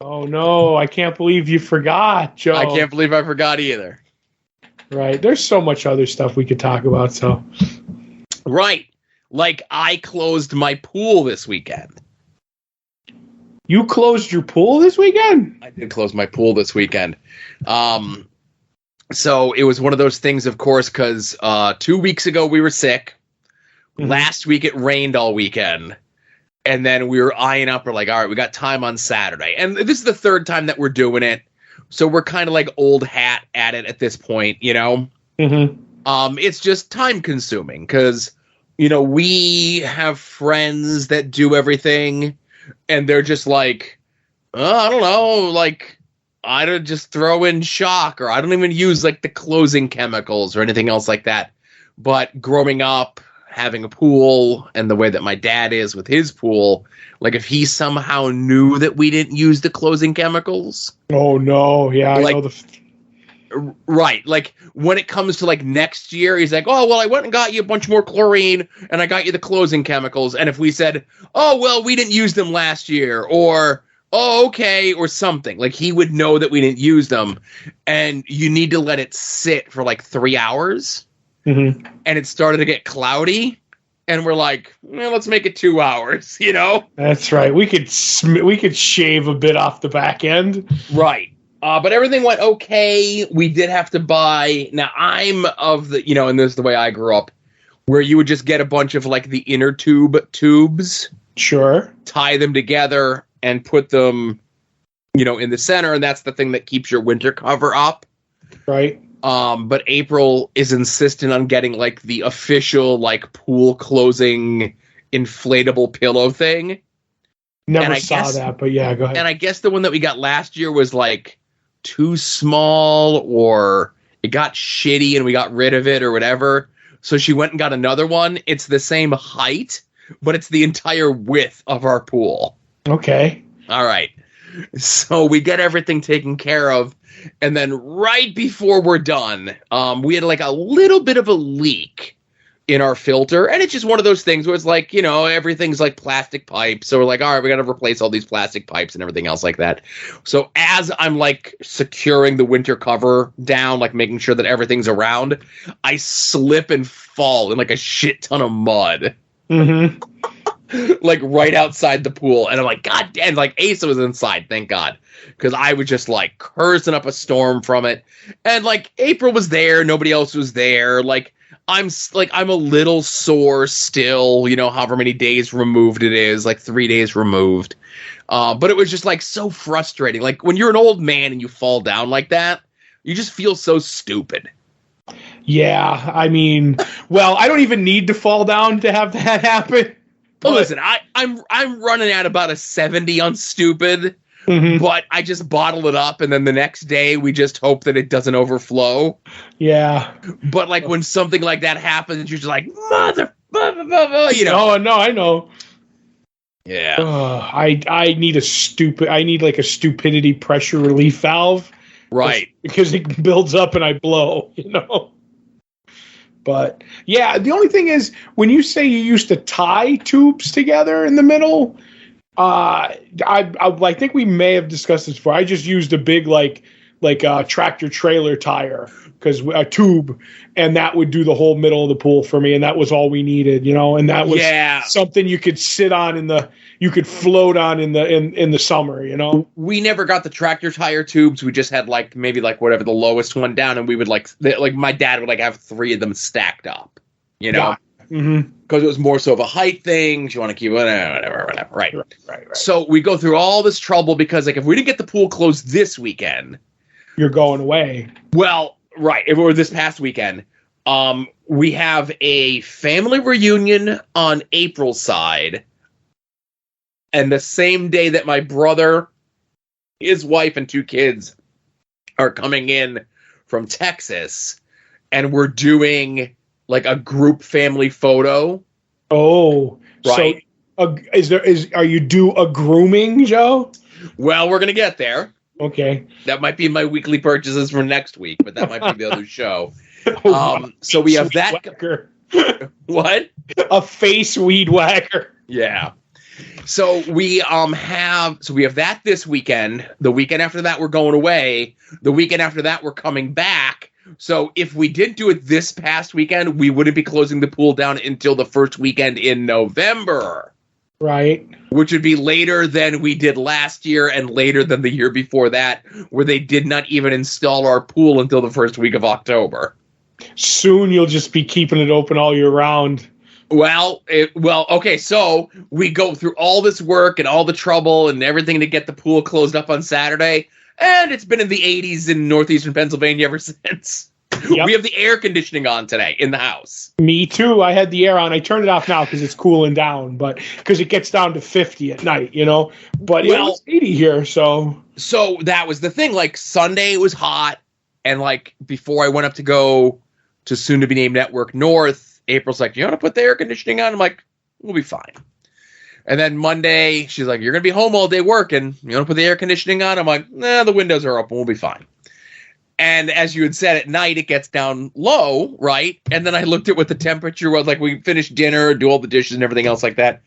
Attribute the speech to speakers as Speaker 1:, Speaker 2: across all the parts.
Speaker 1: Oh, no. I can't believe you forgot, Joe.
Speaker 2: I can't believe I forgot either.
Speaker 1: Right. There's so much other stuff we could talk about, so.
Speaker 2: Right. Like, I closed my pool this weekend.
Speaker 1: You closed your pool this weekend?
Speaker 2: I did close my pool this weekend. So it was one of those things, of course, because 2 weeks ago we were sick. Mm-hmm. Last week it rained all weekend. And then we were eyeing up. We're like, all right, we got time on Saturday. And this is the third time that we're doing it. So we're kind of like old hat at it at this point, you know?
Speaker 1: Mm-hmm.
Speaker 2: It's just time consuming because, you know, we have friends that do everything. And they're just like, I don't know, like, I don't just throw in shock, or I don't even use like the closing chemicals or anything else like that. But growing up, having a pool, and the way that my dad is with his pool, like if he somehow knew that we didn't use the closing chemicals.
Speaker 1: Oh, no. Yeah,
Speaker 2: like,
Speaker 1: I know
Speaker 2: Right. Like when it comes to like next year, he's like, oh, well, I went and got you a bunch more chlorine and I got you the closing chemicals. And if we said, oh, well, we didn't use them last year, or, oh, okay, or something, like he would know that we didn't use them. And you need to let it sit for like 3 hours.
Speaker 1: Mm-hmm.
Speaker 2: And it started to get cloudy. And we're like, well, let's make it 2 hours, you know?
Speaker 1: That's right. We could shave a bit off the back end.
Speaker 2: Right. But everything went okay. We did have to buy. Now, I'm of the, you know, and this is the way I grew up, where you would just get a bunch of like the inner tubes.
Speaker 1: Sure.
Speaker 2: Tie them together and put them, you know, in the center. And that's the thing that keeps your winter cover up.
Speaker 1: Right.
Speaker 2: But April is insistent on getting like the official like pool closing inflatable pillow thing.
Speaker 1: Never saw that, but yeah, go ahead.
Speaker 2: And I guess the one that we got last year was like too small, or it got shitty and we got rid of it or whatever. So she went and got another one. It's the same height, but it's the entire width of our pool.
Speaker 1: Okay.
Speaker 2: All right. So we get everything taken care of. And then right before we're done, we had like a little bit of a leak in our filter. And it's just one of those things where it's like, you know, everything's like plastic pipes. So we're like, all right, we got to replace all these plastic pipes and everything else like that. So as I'm like securing the winter cover down, like making sure that everything's around, I slip and fall in like a shit ton of mud.
Speaker 1: Mm-hmm.
Speaker 2: Like right outside the pool. And I'm like, God damn, like Asa was inside, thank God. Because I was just like cursing up a storm from it. And like April was there, nobody else was there. Like I'm a little sore still, you know, however many days removed it is, like 3 days removed. But it was just like so frustrating. Like when you're an old man and you fall down like that, you just feel so stupid.
Speaker 1: Yeah, I mean, well, I don't even need to fall down to have that happen.
Speaker 2: But listen, I'm running at about a 70 on stupid.
Speaker 1: Mm-hmm.
Speaker 2: But I just bottle it up, and then the next day we just hope that it doesn't overflow.
Speaker 1: Yeah.
Speaker 2: But like when something like that happens, you're just like, you know.
Speaker 1: Oh, no, I know.
Speaker 2: Yeah.
Speaker 1: I need like a stupidity pressure relief valve.
Speaker 2: Right.
Speaker 1: Because it builds up and I blow, you know. But yeah, the only thing is when you say you used to tie tubes together in the middle, I think we may have discussed this before. I just used a big like a tractor trailer tire, because a tube, and that would do the whole middle of the pool for me, and that was all we needed, you know. And that was something you could sit on you could float on in the summer, you know.
Speaker 2: We never got the tractor tire tubes. We just had like maybe like whatever the lowest one down, and we would like my dad would like have 3 of them stacked up, you know.
Speaker 1: Yeah. Mm-hmm.
Speaker 2: Because it was more so of a height thing. You want to keep whatever. Right. So we go through all this trouble because, like, if we didn't get the pool closed this weekend,
Speaker 1: you're going away.
Speaker 2: Well, right. If it were this past weekend, we have a family reunion on April's side, and the same day that my brother, his wife, and 2 kids are coming in from Texas, and we're doing like a group family photo.
Speaker 1: Oh,
Speaker 2: right.
Speaker 1: So are you due a grooming, Joe?
Speaker 2: Well, we're gonna get there.
Speaker 1: Okay.
Speaker 2: That might be my weekly purchases for next week, but that might be the other show.
Speaker 1: Oh,
Speaker 2: so we have that.
Speaker 1: Whacker.
Speaker 2: What?
Speaker 1: A face weed whacker.
Speaker 2: Yeah. So we have that this weekend. The weekend after that, we're going away. The weekend after that, we're coming back. So if we didn't do it this past weekend, we wouldn't be closing the pool down until the first weekend in November.
Speaker 1: Right.
Speaker 2: Which would be later than we did last year and later than the year before that, where they did not even install our pool until the first week of October.
Speaker 1: Soon you'll just be keeping it open all year round.
Speaker 2: Okay, so we go through all this work and all the trouble and everything to get the pool closed up on Saturday, and it's been in the 80s in northeastern Pennsylvania ever since. Yep. We have the air conditioning on today in the house.
Speaker 1: Me too. I had the air on. I turned it off now because it's cooling down, but because it gets down to 50 at night, But it was 80 here, so.
Speaker 2: So that was the thing. Like Sunday it was hot, and like before I went up to go to soon-to-be-named Network North, April's like, you want to put the air conditioning on? I'm like, we'll be fine. And then Monday, she's like, you're going to be home all day working. You want to put the air conditioning on? I'm like, nah, the windows are open. We'll be fine. And as you had said, at night, it gets down low, right? And then I looked at what the temperature was. Like, we finished dinner, do all the dishes and everything else like that.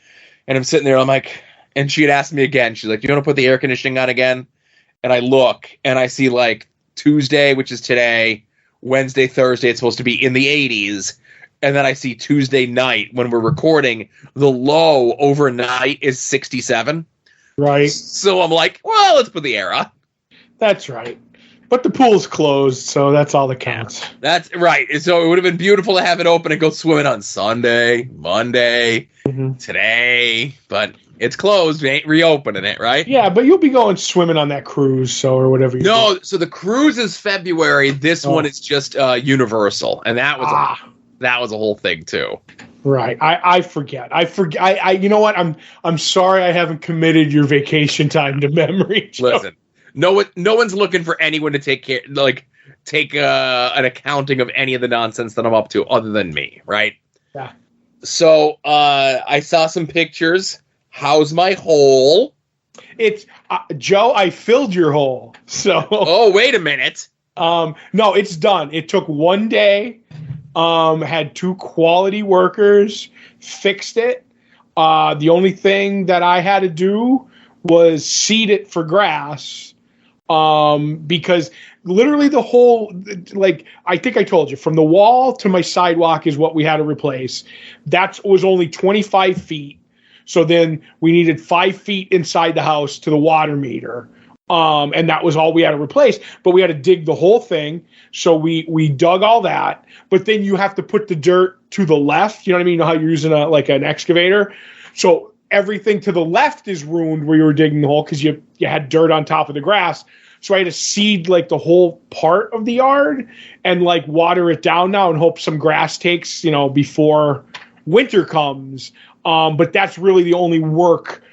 Speaker 2: And I'm sitting there, I'm like, and she had asked me again. She's like, do you want to put the air conditioning on again? And I look, and I see, like, Tuesday, which is today, Wednesday, Thursday, it's supposed to be in the 80s. And then I see Tuesday night, when we're recording, the low overnight is 67.
Speaker 1: Right.
Speaker 2: So I'm like, well, let's put the air on.
Speaker 1: That's right. But the pool's closed, so that's all that counts.
Speaker 2: That's right. So it would have been beautiful to have it open and go swimming on Sunday, Monday, today. But it's closed. We ain't reopening it, right?
Speaker 1: Yeah, but you'll be going swimming on that cruise, or whatever.
Speaker 2: So the cruise is February. This one is just Universal, and that was that was a whole thing too.
Speaker 1: Right. I forget. I you know what? I'm sorry I haven't committed your vacation time to memory.
Speaker 2: Listen. No one's looking for anyone to take an accounting of any of the nonsense that I'm up to other than me, right?
Speaker 1: Yeah.
Speaker 2: So I saw some pictures. How's my hole?
Speaker 1: It's Joe, I filled your hole. So
Speaker 2: Oh, wait a minute.
Speaker 1: No, it's done. It took one day. Had 2 quality workers, fixed it. The only thing that I had to do was seed it for grass. Because literally the whole, like, I think I told you, from the wall to my sidewalk is what we had to replace. That was only 25 feet. So then we needed 5 feet inside the house to the water meter. And that was all we had to replace, but we had to dig the whole thing. So we dug all that, but then you have to put the dirt to the left. You know what I mean? You know how you're using an excavator. So everything to the left is ruined where you were digging the hole because you had dirt on top of the grass. So I had to seed like the whole part of the yard and like water it down now and hope some grass takes, before winter comes. But that's really the only work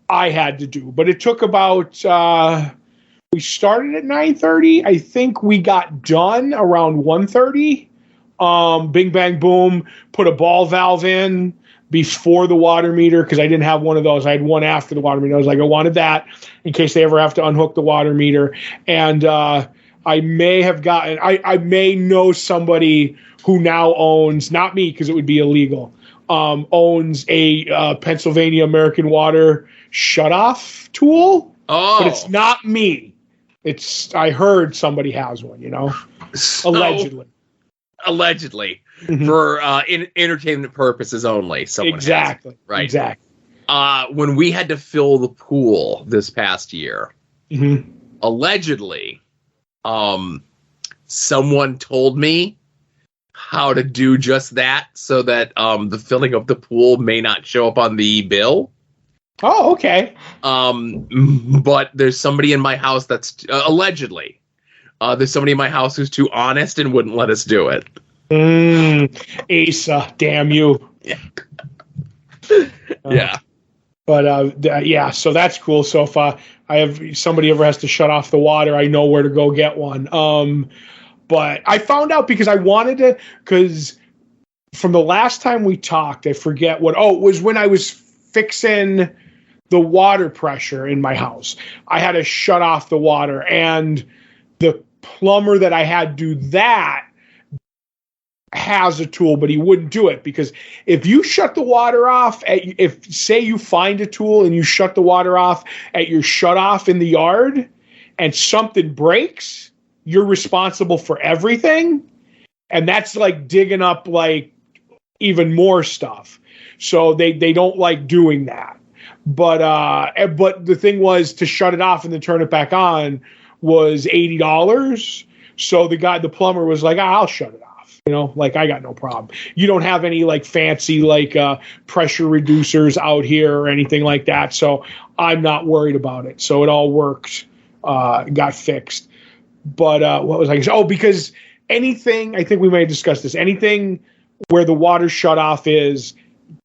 Speaker 1: I had to do. But it took about, we started at 9:30. I think we got done around 1:30. Bing, bang, boom, put a ball valve in before the water meter because I didn't have one of those. I had one after the water meter. I was like, I wanted that in case they ever have to unhook the water meter. And I may have gotten, I may know somebody who now owns, not me because it would be illegal, owns a Pennsylvania American Water shutoff tool.
Speaker 2: Oh.
Speaker 1: But it's not me. I heard somebody has one,
Speaker 2: So, allegedly. For entertainment purposes only.
Speaker 1: Exactly.
Speaker 2: Right.
Speaker 1: Exactly.
Speaker 2: When we had to fill the pool this past year, allegedly, someone told me how to do just that so that the filling of the pool may not show up on the bill.
Speaker 1: Oh, okay.
Speaker 2: But there's somebody in my house that's allegedly. There's somebody in my house who's too honest and wouldn't let us do it.
Speaker 1: Asa, damn you.
Speaker 2: Yeah. Yeah.
Speaker 1: But yeah, so that's cool. So if I have somebody ever has to shut off the water, I know where to go get one. But I found out because I wanted to, because from the last time we talked, I forget what. Oh, it was when I was fixing the water pressure in my house. I had to shut off the water, and the plumber that I had do that has a tool, but he wouldn't do it because if you shut the water off, if say you find a tool and you shut the water off at your shut off in the yard and something breaks, you're responsible for everything. And that's like digging up like even more stuff. So they don't like doing that. But the thing was to shut it off and then turn it back on was $80. So the plumber was like, I'll shut it off. Like I got no problem. You don't have any like fancy like pressure reducers out here or anything like that. So I'm not worried about it. So it all worked, got fixed. But what was I going to say? Oh, because anything, I think we may have discussed this, anything where the water shut off is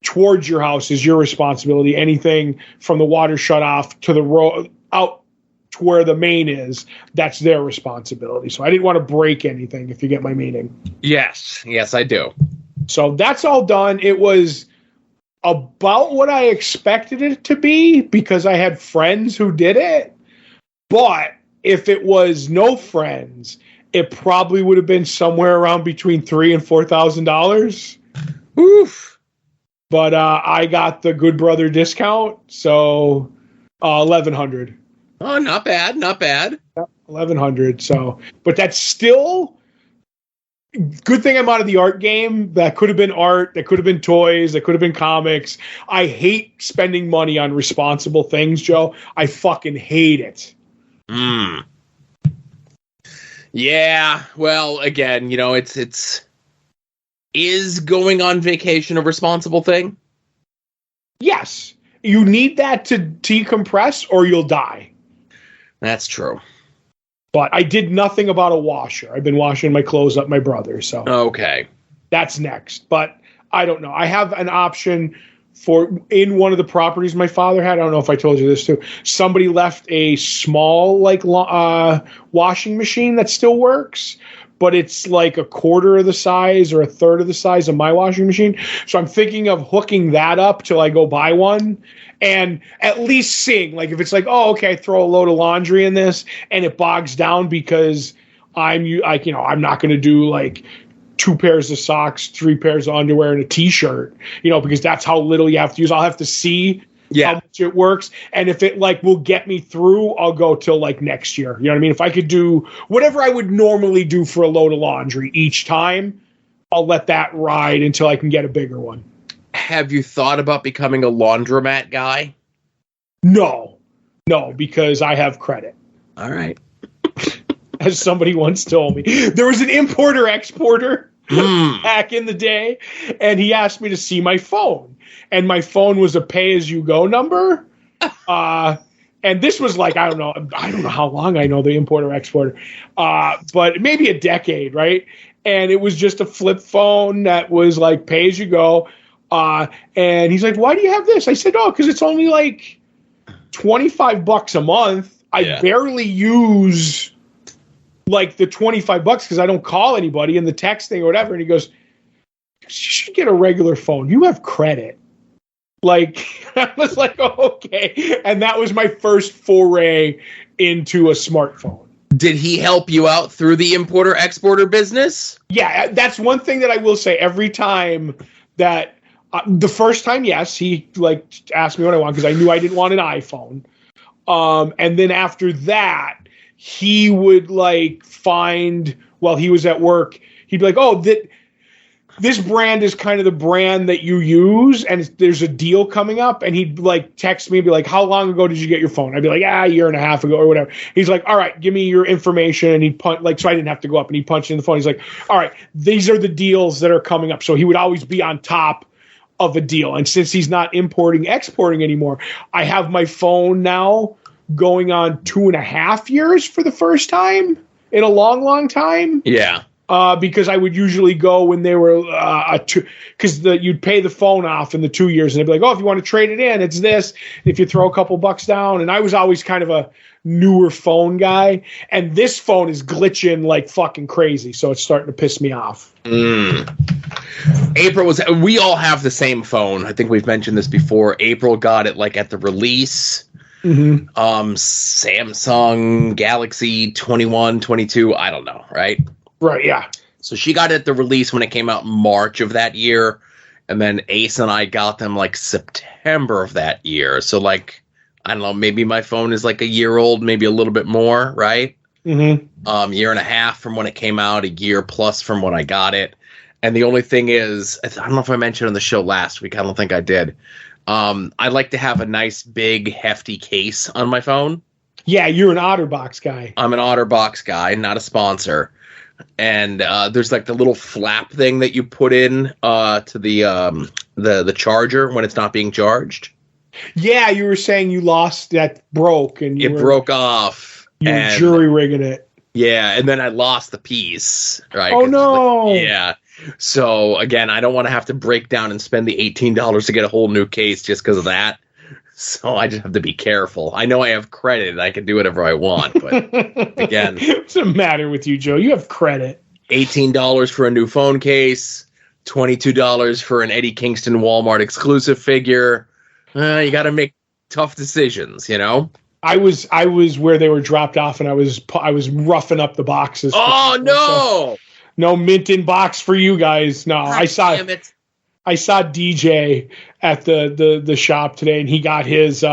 Speaker 1: towards your house is your responsibility. Anything from the water shut off to the road out to where the main is, that's their responsibility. So I didn't want to break anything, if you get my meaning.
Speaker 2: Yes, I do.
Speaker 1: So that's all done. It was about what I expected it to be because I had friends who did it. But if it was no friends, it probably would have been somewhere around between $3,000 and $4,000.
Speaker 2: Oof.
Speaker 1: But I got the Good Brother discount, so $1,100.
Speaker 2: Oh, not bad, not bad.
Speaker 1: $1,100. So, but that's still good thing I'm out of the art game. That could have been art. That could have been toys. That could have been comics. I hate spending money on responsible things, Joe. I fucking hate it.
Speaker 2: Yeah. Well, again, it's is going on vacation a responsible thing?
Speaker 1: Yes. You need that to decompress or you'll die.
Speaker 2: That's true.
Speaker 1: But I did nothing about a washer. I've been washing my clothes up my brother, so
Speaker 2: okay.
Speaker 1: That's next. But I don't know. I have an option for in one of the properties my father had. I don't know if I told you this too. Somebody left a small like washing machine that still works, but it's like a quarter of the size or a third of the size of my washing machine. So I'm thinking of hooking that up till I go buy one and at least seeing, like, if it's like, oh, okay, I throw a load of laundry in this and it bogs down because I'm not going to do like 2 pairs of socks, 3 pairs of underwear and a t-shirt, because that's how little you have to use. I'll have to see how much it works. And if it like will get me through, I'll go till like next year. You know what I mean? If I could do whatever I would normally do for a load of laundry each time, I'll let that ride until I can get a bigger one.
Speaker 2: Have you thought about becoming a laundromat guy?
Speaker 1: No, because I have credit.
Speaker 2: All right.
Speaker 1: As somebody once told me, there was an importer-exporter back in the day, and he asked me to see my phone. And my phone was a pay-as-you-go number. And this was like, I don't know how long I know the importer-exporter, but maybe a decade, right? And it was just a flip phone that was like pay-as-you-go. And he's like, why do you have this? I said, oh, because it's only like $25 a month. I barely use like the $25 because I don't call anybody in the texting or whatever. And he goes, you should get a regular phone. You have credit. Like, I was like, oh, okay. And that was my first foray into a smartphone.
Speaker 2: Did he help you out through the importer-exporter business?
Speaker 1: Yeah, that's one thing that I will say. Every time that the first time, yes, he like asked me what I want because I knew I didn't want an iPhone. And then after that, he would like find while he was at work, he'd be like, oh, this brand is kind of the brand that you use, and there's a deal coming up. And he'd like text me and be like, how long ago did you get your phone? I'd be like, a year and a half ago or whatever. He's like, all right, give me your information. And he'd punch, like, so I didn't have to go up, and he'd punch in the phone. He's like, all right, these are the deals that are coming up. So he would always be on top of a deal. And since he's not exporting anymore, I have my phone now going on 2.5 years for the first time in a long, long time.
Speaker 2: Yeah.
Speaker 1: Because I would usually go when they were because you'd pay the phone off in the 2 years, and they'd be like, oh, if you want to trade it in, it's this. If you throw a couple bucks down, and I was always kind of a newer phone guy, and this phone is glitching like fucking crazy, so it's starting to piss me off.
Speaker 2: April we all have the same phone. I think we've mentioned this before. April got it like at the release. Mm-hmm. Samsung Galaxy 21, 22, I don't know, right?
Speaker 1: Right, yeah.
Speaker 2: So she got it at the release when it came out in March of that year. And then Ace and I got them like September of that year. So like, I don't know, maybe my phone is like a year old, maybe a little bit more, right?
Speaker 1: Mm-hmm.
Speaker 2: Year and a half from when it came out, a year plus from when I got it. And the only thing is, I don't know if I mentioned on the show last week. I don't think I did. I like to have a nice, big, hefty case on my phone.
Speaker 1: Yeah, you're an OtterBox guy.
Speaker 2: I'm an OtterBox guy, not a sponsor. And there's like the little flap thing that you put in to the charger when it's not being charged.
Speaker 1: Yeah, you were saying you lost that broke and
Speaker 2: it broke off.
Speaker 1: You were jury rigging it.
Speaker 2: Yeah, and then I lost the piece. Right?
Speaker 1: Oh no!
Speaker 2: Yeah. So again, I don't want to have to break down and spend the $18 to get a whole new case just because of that. So I just have to be careful. I know I have credit and I can do whatever I want, but again,
Speaker 1: what's the matter with you, Joe? You have credit.
Speaker 2: $18 for a new phone case, $22 for an Eddie Kingston Walmart exclusive figure. You got to make tough decisions, you know.
Speaker 1: I was where they were dropped off, and I was roughing up the boxes.
Speaker 2: Oh no!
Speaker 1: No mint in box for you guys. No,
Speaker 2: God, damn it.
Speaker 1: I saw DJ at the shop today, and he got his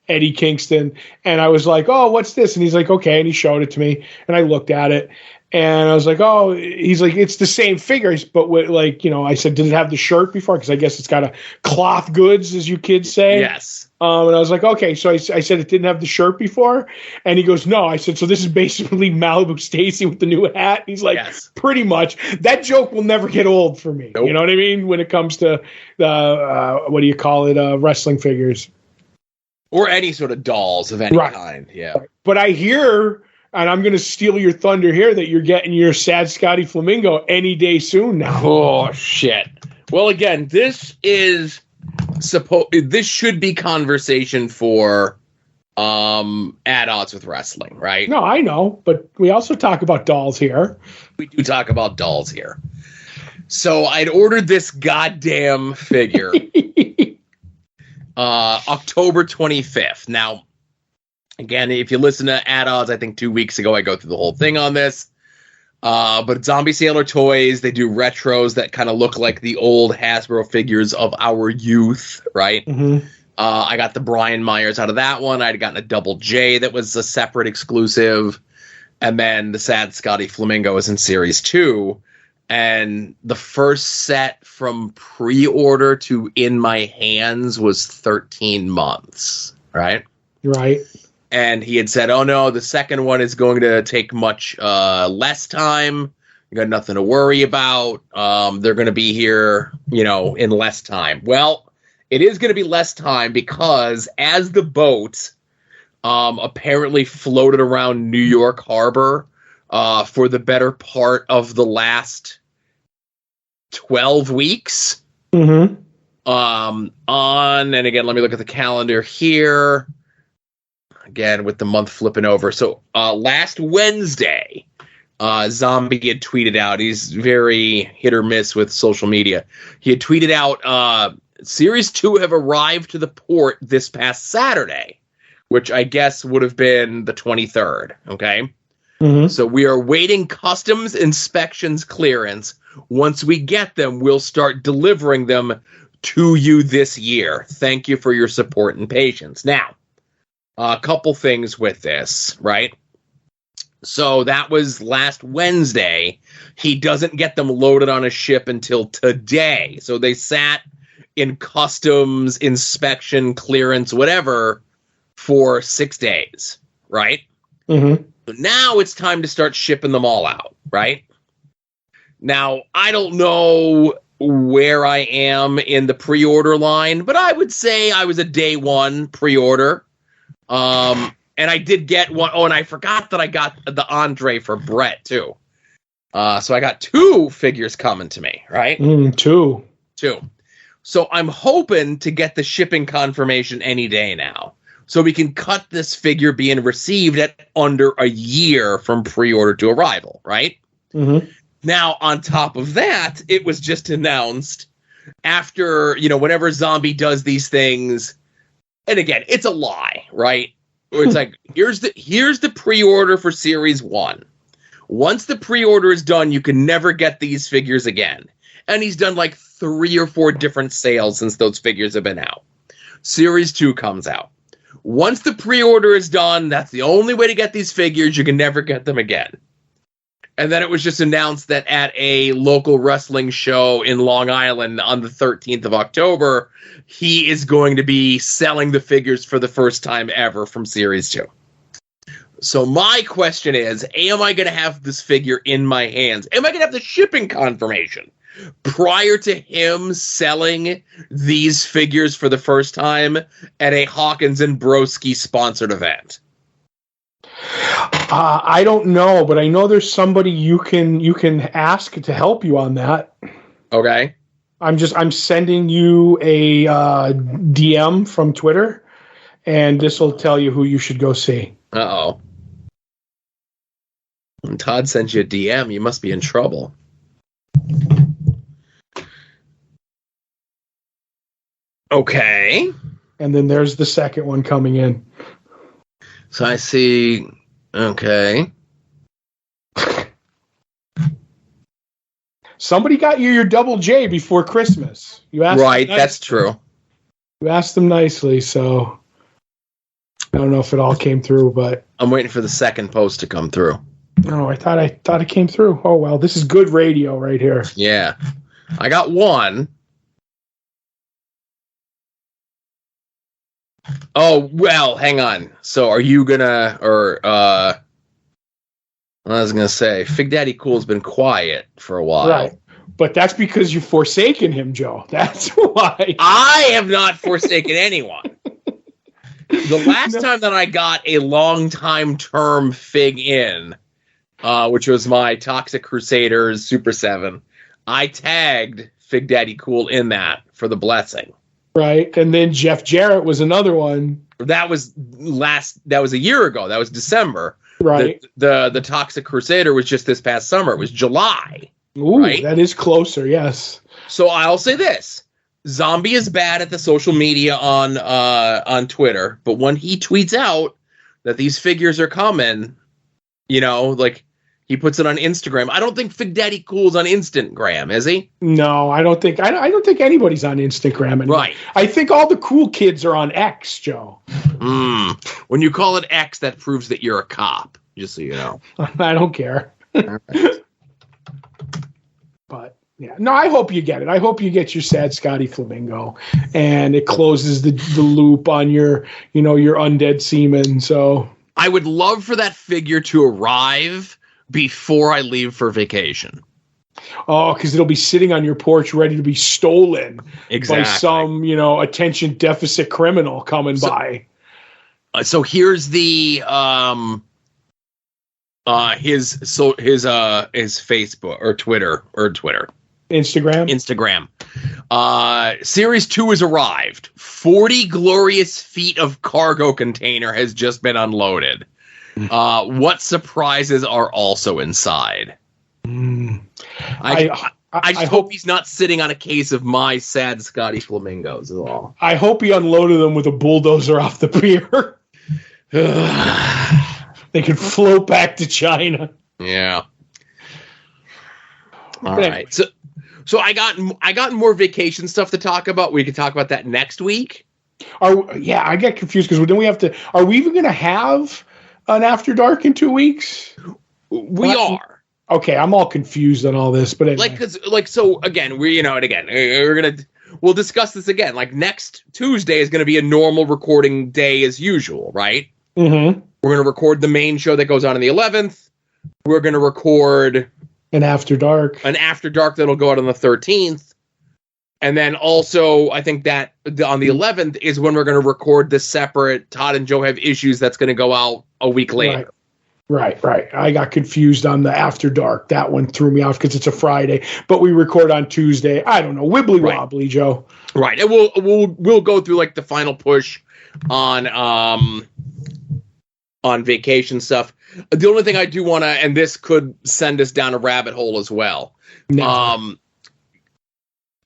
Speaker 1: Eddie Kingston, and I was like, "Oh, what's this?" And he's like, "Okay," and he showed it to me, and I looked at it, and I was like, "Oh," he's like, "It's the same figures, but with, like, you know," I said, "Did it have the shirt before?" Because I guess it's got a cloth goods, as you kids say.
Speaker 2: Yes.
Speaker 1: And I was like, okay. So I said it didn't have the shirt before, and he goes, no. I said, so this is basically Malibu Stacy with the new hat. He's like, yes. Pretty much. That joke will never get old for me. Nope. You know what I mean? When it comes to what do you call it? Wrestling figures
Speaker 2: or any sort of dolls of any kind. Yeah.
Speaker 1: But I hear, and I'm going to steal your thunder here, that you're getting your Sad Scotty Flamingo any day soon now.
Speaker 2: Oh shit. Well, again, this should be conversation for at odds with wrestling, right?
Speaker 1: No, I know, but we also talk about dolls here.
Speaker 2: We do talk about dolls here. So I'd ordered this goddamn figure October 25th. Now, again, if you listen to At Odds, I think 2 weeks ago I go through the whole thing on this. But Zombie Sailor Toys, they do retros that kind of look like the old Hasbro figures of our youth, right?
Speaker 1: Mm-hmm.
Speaker 2: I got the Brian Myers out of that one. I'd gotten a Double J that was a separate exclusive. And then the Sad Scotty Flamingo is in Series 2. And the first set from pre-order to in my hands was 13 months, right?
Speaker 1: Right.
Speaker 2: And he had said, oh, no, the second one is going to take much less time. You got nothing to worry about. They're going to be here, you know, in less time. Well, it is going to be less time because as the boat apparently floated around New York Harbor for the better part of the last 12 weeks.
Speaker 1: Mm-hmm.
Speaker 2: And again, let me look at the calendar here. Again, with the month flipping over. So last Wednesday, Zombie had tweeted out. He's very hit or miss with social media. He had tweeted out, Series 2 have arrived to the port this past Saturday, which I guess would have been the 23rd. Okay.
Speaker 1: Mm-hmm.
Speaker 2: So we are waiting customs inspections clearance. Once we get them, we'll start delivering them to you this year. Thank you for your support and patience. Now, a couple things with this, right? So that was last Wednesday. He doesn't get them loaded on a ship until today. So they sat in customs, inspection, clearance, whatever, for 6 days, right?
Speaker 1: Mm-hmm.
Speaker 2: So now it's time to start shipping them all out, right? Now, I don't know where I am in the pre-order line, but I would say I was a day one pre-order. And I did get one. Oh, and I forgot that I got the Andre for Brett, too. So I got 2 figures coming to me, right?
Speaker 1: 2.
Speaker 2: So I'm hoping to get the shipping confirmation any day now. So we can cut this figure being received at under a year from pre-order to arrival, right?
Speaker 1: Mm-hmm.
Speaker 2: Now, on top of that, it was just announced after, you know, whenever Zombie does these things, and again, it's a lie, right? Where it's like, here's the pre-order for Series 1. Once the pre-order is done, you can never get these figures again. And he's done like 3 or 4 different sales since those figures have been out. Series 2 comes out. Once the pre-order is done, that's the only way to get these figures. You can never get them again. And then it was just announced that at a local wrestling show in Long Island on the 13th of October, he is going to be selling the figures for the first time ever from Series 2. So my question is, am I going to have this figure in my hands? Am I going to have the shipping confirmation prior to him selling these figures for the first time at a Hawkins and Broski sponsored event?
Speaker 1: I don't know, but I know there's somebody you can ask to help you on that.
Speaker 2: Okay.
Speaker 1: I'm sending you a DM from Twitter, and this will tell you who you should go see.
Speaker 2: Uh-oh. When Todd sends you a DM, you must be in trouble. Okay.
Speaker 1: And then there's the second one coming in.
Speaker 2: So I see. Okay.
Speaker 1: Somebody got you your Double J before Christmas. You asked
Speaker 2: right, that's true.
Speaker 1: You asked them nicely, so I don't know if it all came through, but
Speaker 2: I'm waiting for the second post to come through.
Speaker 1: No, I thought it came through. Oh well, this is good radio right here.
Speaker 2: Yeah. I got one. Oh, well, hang on. So are you gonna, I was gonna say, Fig Daddy Cool's been quiet for a while.
Speaker 1: Right. But that's because you've forsaken him, Joe. That's why.
Speaker 2: I have not forsaken anyone. The last time that I got a long-time term Fig in, which was my Toxic Crusaders Super 7, I tagged Fig Daddy Cool in that for the blessing.
Speaker 1: Right, and then Jeff Jarrett was another one.
Speaker 2: That was a year ago. That was December.
Speaker 1: Right.
Speaker 2: The Toxic Crusader was just this past summer. It was July.
Speaker 1: Ooh,
Speaker 2: right?
Speaker 1: That is closer, yes.
Speaker 2: So I'll say this. Zombie is bad at the social media on Twitter, but when he tweets out that these figures are coming, like he puts it on Instagram. I don't think Fig Daddy Cool's on Instagram, is he?
Speaker 1: No, I don't think anybody's on Instagram anymore.
Speaker 2: Right.
Speaker 1: I think all the cool kids are on X, Joe.
Speaker 2: When you call it X, that proves that you're a cop, just so you know.
Speaker 1: I don't care.
Speaker 2: Right.
Speaker 1: But yeah, no, I hope you get it. I hope you get your Sad Scotty Flamingo, and it closes the loop on your undead seaman. So
Speaker 2: I would love for that figure to arrive before I leave for vacation.
Speaker 1: Oh, because it'll be sitting on your porch ready to be stolen
Speaker 2: by
Speaker 1: some, attention deficit criminal coming by.
Speaker 2: So here's the his Facebook or Twitter. Instagram. Series 2 has arrived. 40 glorious feet of cargo container has just been unloaded. What surprises are also inside? I hope he's not sitting on a case of my Sad Scotty Flamingos at all.
Speaker 1: I hope he unloaded them with a bulldozer off the pier. They could float back to China.
Speaker 2: Yeah. All right. So I got more vacation stuff to talk about. We can talk about that next week.
Speaker 1: I get confused because then we have to. Are we even going to have an After Dark in 2 weeks?
Speaker 2: We are.
Speaker 1: Okay, I'm all confused on all this, but anyway.
Speaker 2: So again, we'll discuss this again. Like next Tuesday is going to be a normal recording day as usual, right?
Speaker 1: Mm-hmm.
Speaker 2: We're going to record the main show that goes on the 11th. We're going to record
Speaker 1: an After Dark
Speaker 2: that'll go out on the 13th. And then also, I think that on the 11th is when we're going to record the separate Todd and Joe Have Issues that's going to go out a week later.
Speaker 1: Right. I got confused on the After Dark. That one threw me off because it's a Friday, but we record on Tuesday. I don't know. Wibbly wobbly, Joe.
Speaker 2: Right. And we'll go through like the final push on vacation stuff. The only thing I do want to, and this could send us down a rabbit hole as well. No.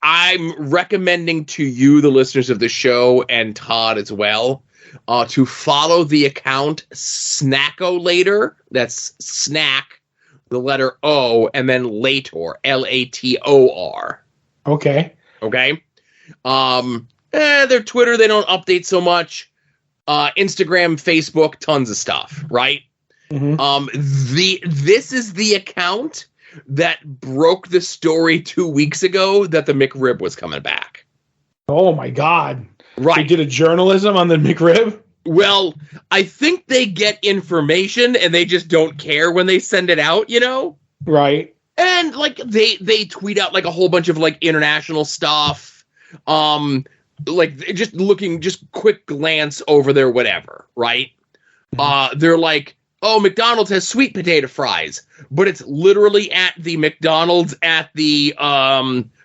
Speaker 2: I'm recommending to you, the listeners of the show, and Todd as well, to follow the account Snackolator. That's snack, the letter O, and then Lator, Lator.
Speaker 1: Okay.
Speaker 2: Okay. Their Twitter, they don't update so much. Instagram, Facebook, tons of stuff, right? This is the account that broke the story 2 weeks ago that the McRib was coming back.
Speaker 1: Oh my God.
Speaker 2: Right.
Speaker 1: They did a journalism on the McRib?
Speaker 2: Well, I think they get information and they just don't care when they send it out, you know?
Speaker 1: Right.
Speaker 2: And like they tweet out like a whole bunch of like international stuff. Like just quick glance over their whatever, right? They're like, oh, McDonald's has sweet potato fries, but it's literally at the McDonald's at the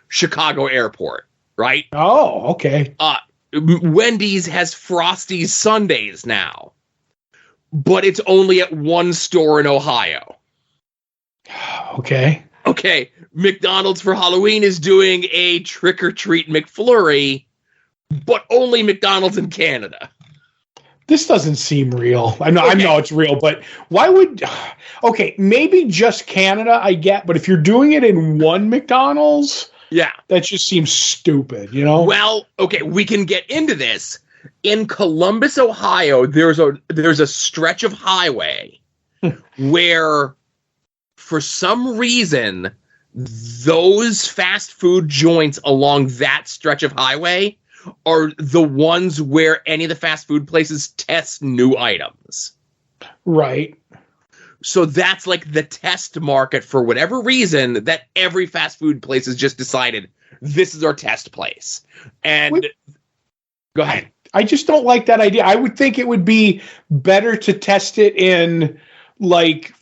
Speaker 2: Chicago airport, right?
Speaker 1: Oh, okay.
Speaker 2: Wendy's has Frosties Sundays now, but it's only at one store in Ohio.
Speaker 1: Okay.
Speaker 2: Okay, McDonald's for Halloween is doing a trick-or-treat McFlurry, but only McDonald's in Canada.
Speaker 1: This doesn't seem real. I know it's real, but why would... Okay, maybe just Canada, I get, but if you're doing it in one McDonald's...
Speaker 2: Yeah.
Speaker 1: That just seems stupid, you know?
Speaker 2: Well, okay, we can get into this. In Columbus, Ohio, there's a stretch of highway where, for some reason, those fast food joints along that stretch of highway are the ones where any of the fast food places test new items.
Speaker 1: Right.
Speaker 2: So that's like the test market for whatever reason that every fast food place has just decided this is our test place. And go ahead.
Speaker 1: I just don't like that idea. I would think it would be better to test it in like,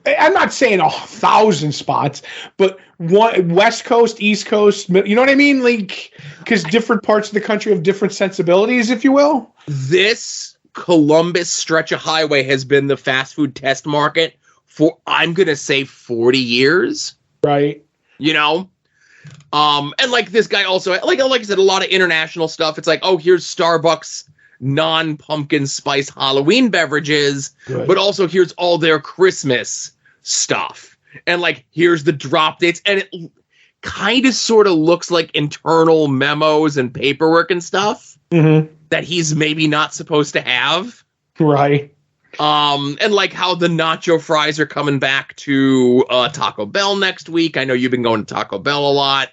Speaker 1: I'm not saying 1,000 spots, but one West Coast, East Coast, you know what I mean? Like, because different parts of the country have different sensibilities, if you will.
Speaker 2: This Columbus stretch of highway has been the fast food test market for, I'm going to say, 40 years.
Speaker 1: Right.
Speaker 2: You know? And like this guy also, like I said, a lot of international stuff. It's like, oh, here's Starbucks non-pumpkin spice Halloween beverages,
Speaker 1: Good.
Speaker 2: But also here's all their Christmas stuff. And like, here's the drop dates. And it kind of sort of looks like internal memos and paperwork and stuff that he's maybe not supposed to have.
Speaker 1: Right.
Speaker 2: And like how the nacho fries are coming back to Taco Bell next week. I know you've been going to Taco Bell a lot.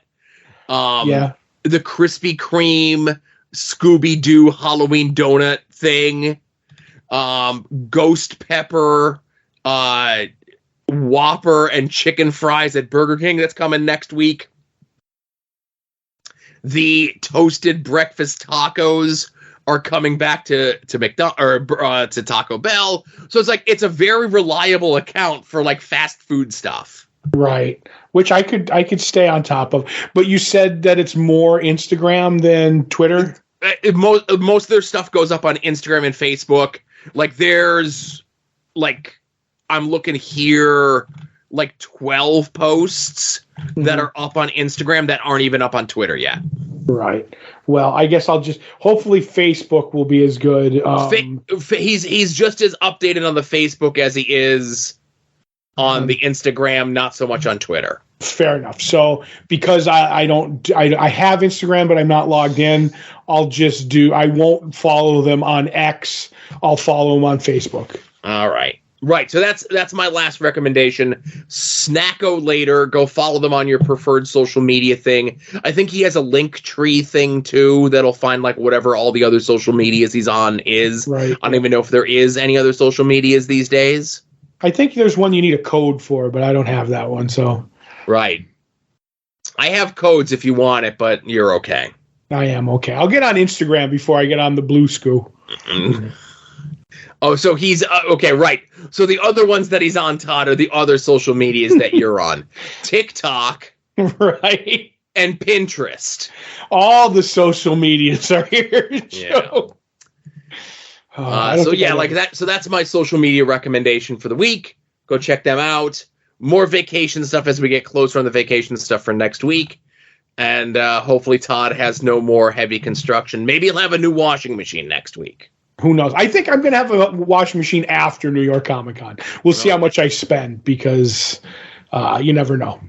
Speaker 2: Yeah. The Krispy Kreme Scooby-Doo Halloween donut thing. Ghost pepper, Whopper and chicken fries at Burger King. That's coming next week. The toasted breakfast tacos are coming back to McDonald's or to Taco Bell. So it's like it's a very reliable account for like fast food stuff.
Speaker 1: Right. Which I could stay on top of. But you said that it's more Instagram than Twitter?
Speaker 2: Most of their stuff goes up on Instagram and Facebook. Like there's like I'm looking here like 12 posts that are up on Instagram that aren't even up on Twitter yet.
Speaker 1: Right. Well, I guess I'll just hopefully Facebook will be as good.
Speaker 2: He's just as updated on the Facebook as he is on the Instagram, not so much on Twitter.
Speaker 1: Fair enough. So because I have Instagram, but I'm not logged in, I won't follow them on X. I'll follow them on Facebook.
Speaker 2: All right. Right, so that's my last recommendation. Snacko later. Go follow them on your preferred social media thing. I think he has a link tree thing too that'll find like whatever all the other social medias he's on is.
Speaker 1: Right.
Speaker 2: I don't even know if there is any other social medias these days.
Speaker 1: I think there's one you need a code for, but I don't have that one. So.
Speaker 2: Right. I have codes if you want it, but you're okay.
Speaker 1: I am okay. I'll get on Instagram before I get on the Blue Scoo.
Speaker 2: Oh, so he's okay, right. So the other ones that he's on, Todd, are the other social medias that you're on. TikTok.
Speaker 1: Right.
Speaker 2: And Pinterest.
Speaker 1: All the social medias are here.
Speaker 2: Yeah. So yeah, like that. So that's my social media recommendation for the week. Go check them out. More vacation stuff as we get closer on the vacation stuff for next week. And hopefully Todd has no more heavy construction. Maybe he'll have a new washing machine next week.
Speaker 1: Who knows? I think I'm going to have a washing machine after New York Comic Con. We'll see how much I spend because you never know.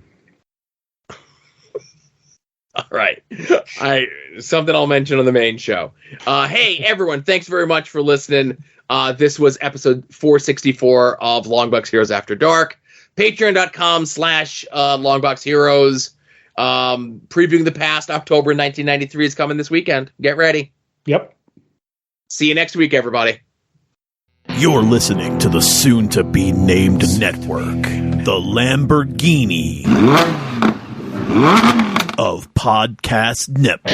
Speaker 2: All right. Something I'll mention on the main show. Hey, everyone, thanks very much for listening. This was episode 464 of Longbox Heroes After Dark. Patreon.com/Longbox Heroes. Previewing the past. October 1993 is coming this weekend. Get ready.
Speaker 1: Yep.
Speaker 2: See you next week, everybody.
Speaker 3: You're listening to the soon-to-be-named network, the Lamborghini of podcast networks.